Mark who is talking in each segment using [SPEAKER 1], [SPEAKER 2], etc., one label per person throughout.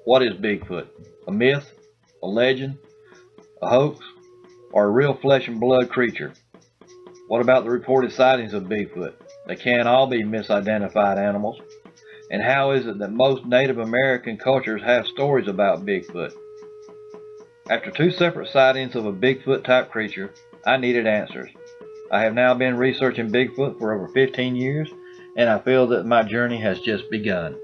[SPEAKER 1] What is Bigfoot? A myth? A legend? A hoax? Or a real flesh and blood creature? What about the reported sightings of Bigfoot? They can't all be misidentified animals. And how is it that most Native American cultures have stories about Bigfoot? After two separate sightings of a Bigfoot type creature, I needed answers. I have now been researching Bigfoot for over 15 years, and I feel that my journey has just begun.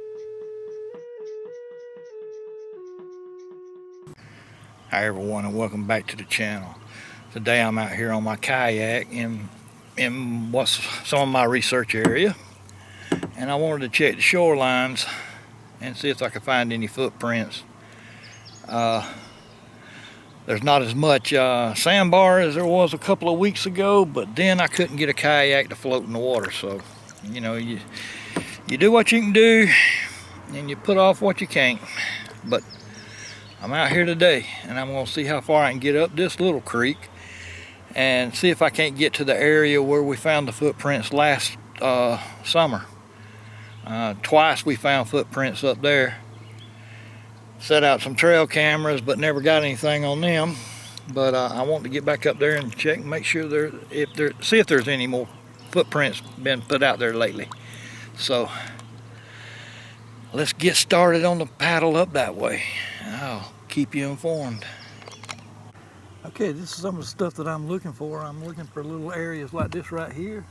[SPEAKER 2] Hi everyone, and welcome back to the channel. Today I'm out here on my kayak in what's some of my research area, and I wanted to check the shorelines and see if I could find any footprints. There's not as much sandbar as there was a couple of weeks ago, but then I couldn't get a kayak to float in the water. So, you know, you do what you can do and you put off what you can't. But I'm out here today and I'm gonna see how far I can get up this little creek and see if I can't get to the area where we found the footprints last summer. Twice we found footprints up there. Set out some trail cameras but never got anything on them. But I want to get back up there and check and make sure see if there's any more footprints been put out there lately. So let's get started on the paddle up that way. I'll keep you informed. Okay, this is some of the stuff that I'm looking for. I'm looking for little areas like this right here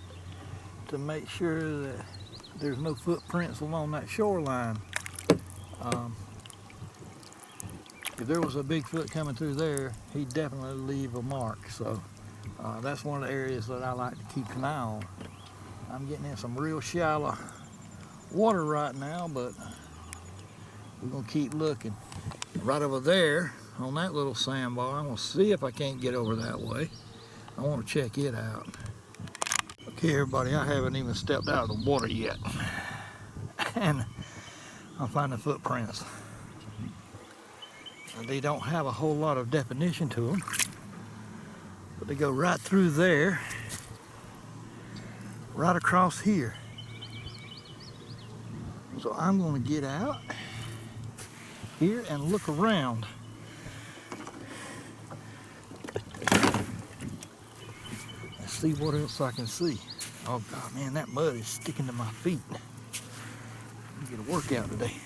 [SPEAKER 2] to make sure that there's no footprints along that shoreline. If there was a Bigfoot coming through there, he'd definitely leave a mark. So that's one of the areas that I like to keep an eye on. I'm getting in some real shallow water right now, but we're gonna keep looking. Right over there on that little sandbar, I'm gonna see if I can't get over that way. I wanna check it out. Okay everybody, I haven't even stepped out of the water yet. And I'm finding footprints. They don't have a whole lot of definition to them, but they go right through there, right across here. So I'm gonna get out here and look around. And see what else I can see. Oh God, man, that mud is sticking to my feet. I'm gonna get a workout today.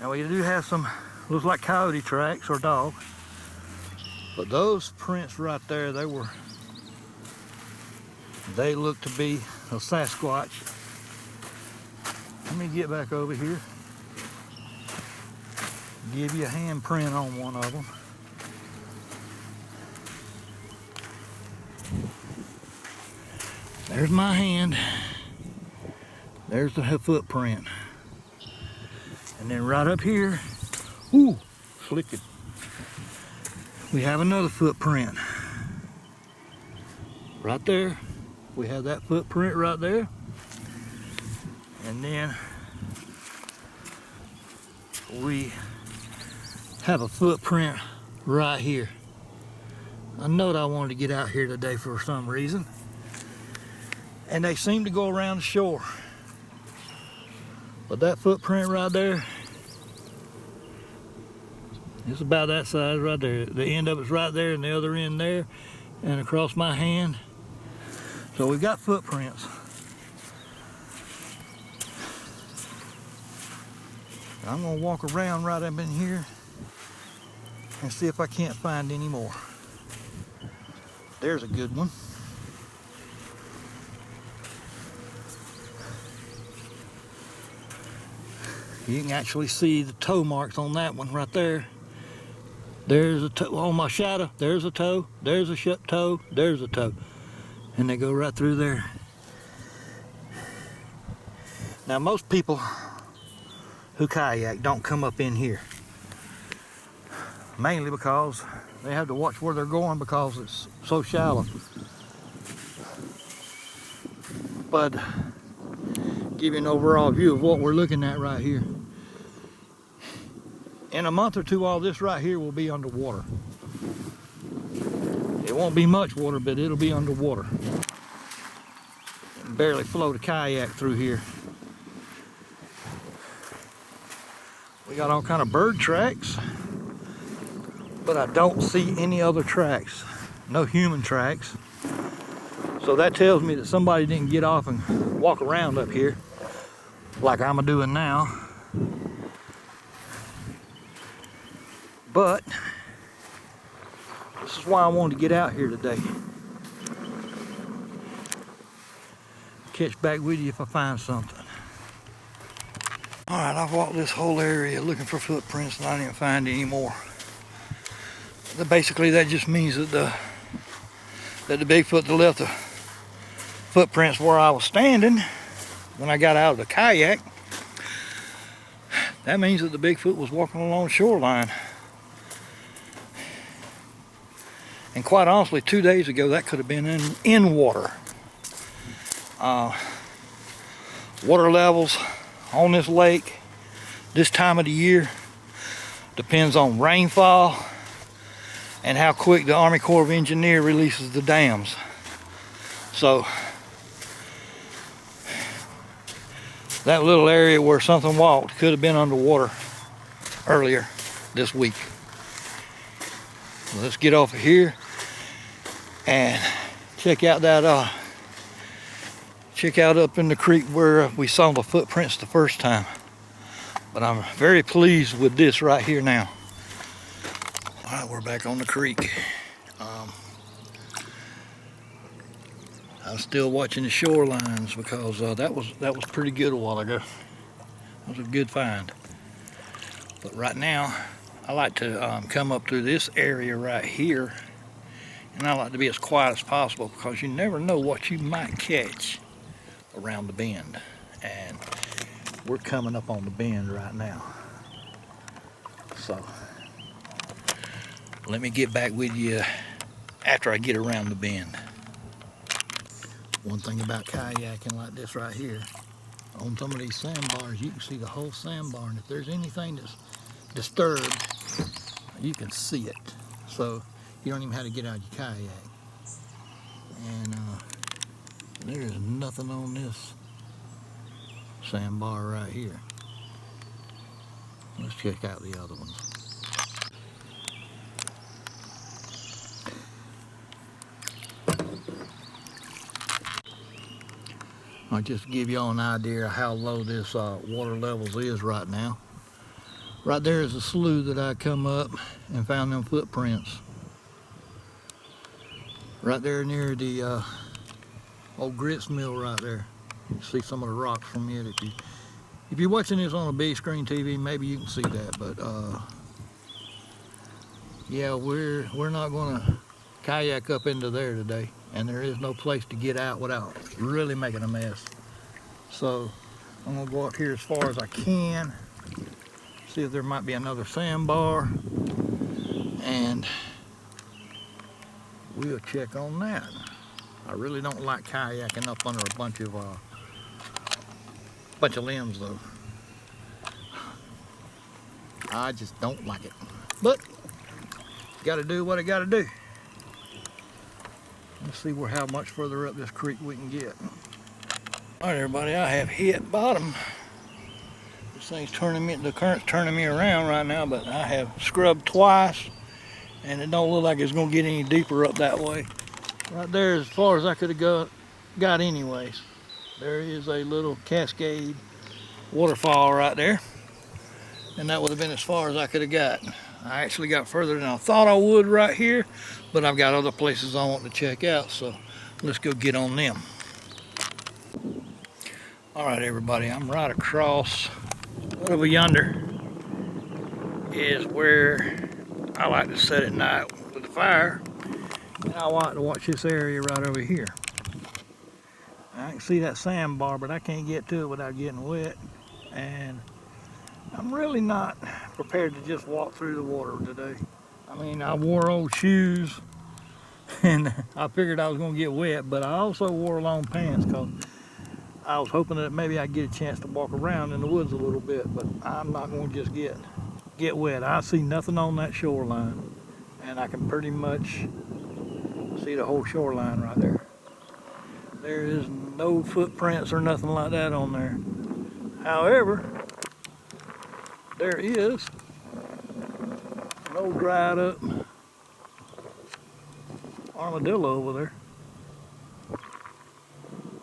[SPEAKER 2] Now we do have some, looks like coyote tracks or dog. But those prints right there, they look to be a Sasquatch. Let me get back over here. Give you a handprint on one of them. There's my hand. There's the footprint. And then right up here, ooh, slicking. We have another footprint. Right there, we have that footprint right there. And then we have a footprint right here. I know that I wanted to get out here today for some reason. And they seem to go around the shore. But that footprint right there, it's about that size right there. The end of it's right there and the other end there and across my hand. So we've got footprints. I'm gonna walk around right up in here and see if I can't find any more. There's a good one. You can actually see the toe marks on that one right there. There's a toe on my shadow. There's a toe. There's a toe. There's a toe. And they go right through there. Now most people who kayak don't come up in here. Mainly because they have to watch where they're going because it's so shallow. But give you an overall view of what we're looking at right here. In a month or two, all this right here will be underwater. It won't be much water, but it'll be underwater. Barely float a kayak through here. We got all kind of bird tracks, but I don't see any other tracks. No human tracks. So that tells me that somebody didn't get off and walk around up here like I'm doing now. But this is why I wanted to get out here today. Catch back with you if I find something. All right, I've walked this whole area looking for footprints and I didn't find any more. Basically, that just means that the Bigfoot that left the footprints where I was standing when I got out of the kayak, that means that the Bigfoot was walking along the shoreline. And quite honestly, 2 days ago, that could have been in water. Water levels on this lake this time of the year depends on rainfall and how quick the Army Corps of Engineers releases the dams. So that little area where something walked could have been underwater earlier this week. Let's get off of here and check out that check out up in the creek where we saw the footprints the first time. But I'm very pleased with this right here now. All right, we're back on the creek. I'm still watching the shorelines because that was pretty good a while ago. That was a good find. But right now, I like to come up through this area right here, and I like to be as quiet as possible because you never know what you might catch around the bend. And we're coming up on the bend right now. So let me get back with you after I get around the bend. One thing about kayaking like this right here, on some of these sandbars, you can see the whole sandbar, and if there's anything that's disturbed, you can see it. So you don't even have to get out your kayak. And there's nothing on this sandbar right here. Let's check out the other ones. I'll just give y'all an idea of how low this water levels is right now. Right there is a slough that I come up and found them footprints. Right there near the old grits mill right there. You can see some of the rocks from it. If you're watching this on a big screen TV, maybe you can see that. But yeah, we're not gonna kayak up into there today, and there is no place to get out without really making a mess. So I'm gonna go up here as far as I can, see if there might be another sandbar, and we'll check on that. I really don't like kayaking up under a bunch of limbs though. I just don't like it. But gotta do what I gotta do. Let's see how much further up this creek we can get. All right, everybody, I have hit bottom. This thing's the current's turning me around right now, but I have scrubbed twice, and it don't look like it's gonna get any deeper up that way. Right there, as far as I could have got anyways. There is a little cascade waterfall right there, and that would have been as far as I could have got. I actually got further than I thought I would right here, but I've got other places I want to check out, so let's go get on them. All right, everybody, I'm right across over yonder is where I like to sit at night with the fire, and I like to watch this area right over here. I can see that sandbar, but I can't get to it without getting wet, and I'm really not prepared to just walk through the water today. I mean, I wore old shoes, and I figured I was going to get wet, but I also wore long pants because I was hoping that maybe I'd get a chance to walk around in the woods a little bit, but I'm not going to just get wet. I see nothing on that shoreline, and I can pretty much see the whole shoreline right there. There is no footprints or nothing like that on there. However, there is an old dried up armadillo over there.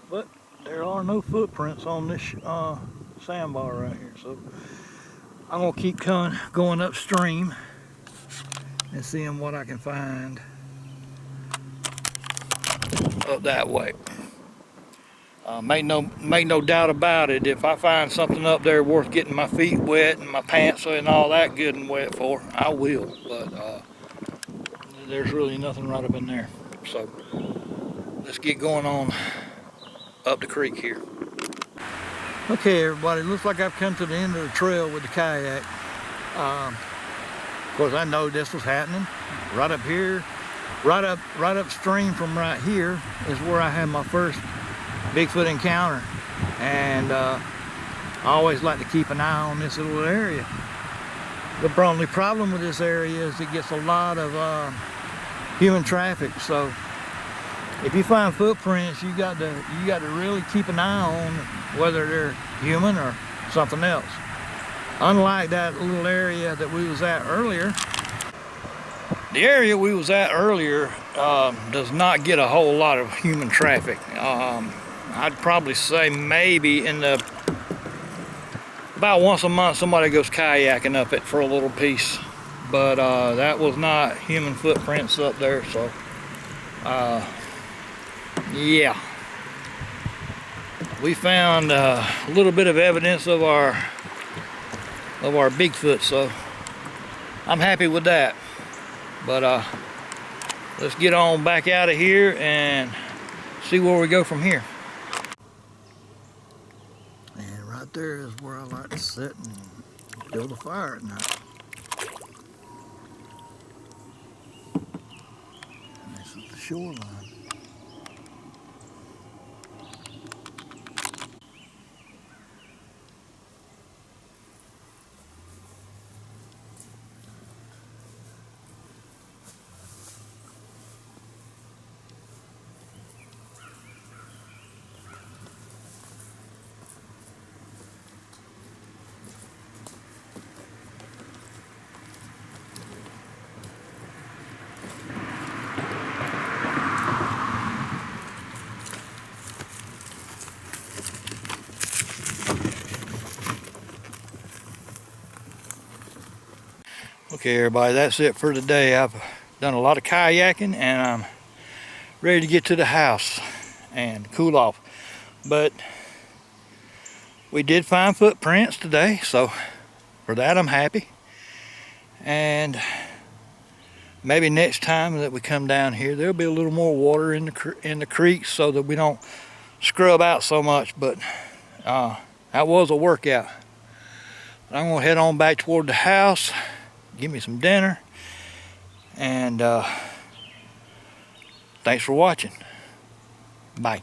[SPEAKER 2] But there are no footprints on this sandbar right here. So I'm gonna keep going upstream and seeing what I can find up that way. Make no doubt about it, if I find something up there worth getting my feet wet and my pants and all that good and wet for, I will. But there's really nothing right up in there. So let's get going on up the creek here. Okay, everybody, looks like I've come to the end of the trail with the kayak. Of course, I know this was happening right up here, right upstream from right here is where I had my first Bigfoot encounter, and I always like to keep an eye on this little area. The only problem with this area is it gets a lot of human traffic, so if you find footprints, you got to really keep an eye on whether they're human or something else. Unlike that little area that we was at earlier, the area we was at earlier does not get a whole lot of human traffic. I'd probably say maybe about once a month somebody goes kayaking up it for a little piece, but that was not human footprints up there. So yeah, we found a little bit of evidence of our Bigfoot, so I'm happy with that. But let's get on back out of here and see where we go from here. And right there is where I like to sit and build a fire at night. And this is the shoreline. Okay, everybody, that's it for today. I've done a lot of kayaking and I'm ready to get to the house and cool off. But we did find footprints today, so for that I'm happy. And maybe next time that we come down here, there'll be a little more water in the creek so that we don't scrub out so much. But that was a workout. But I'm gonna head on back toward the house, give me some dinner, and thanks for watching. Bye.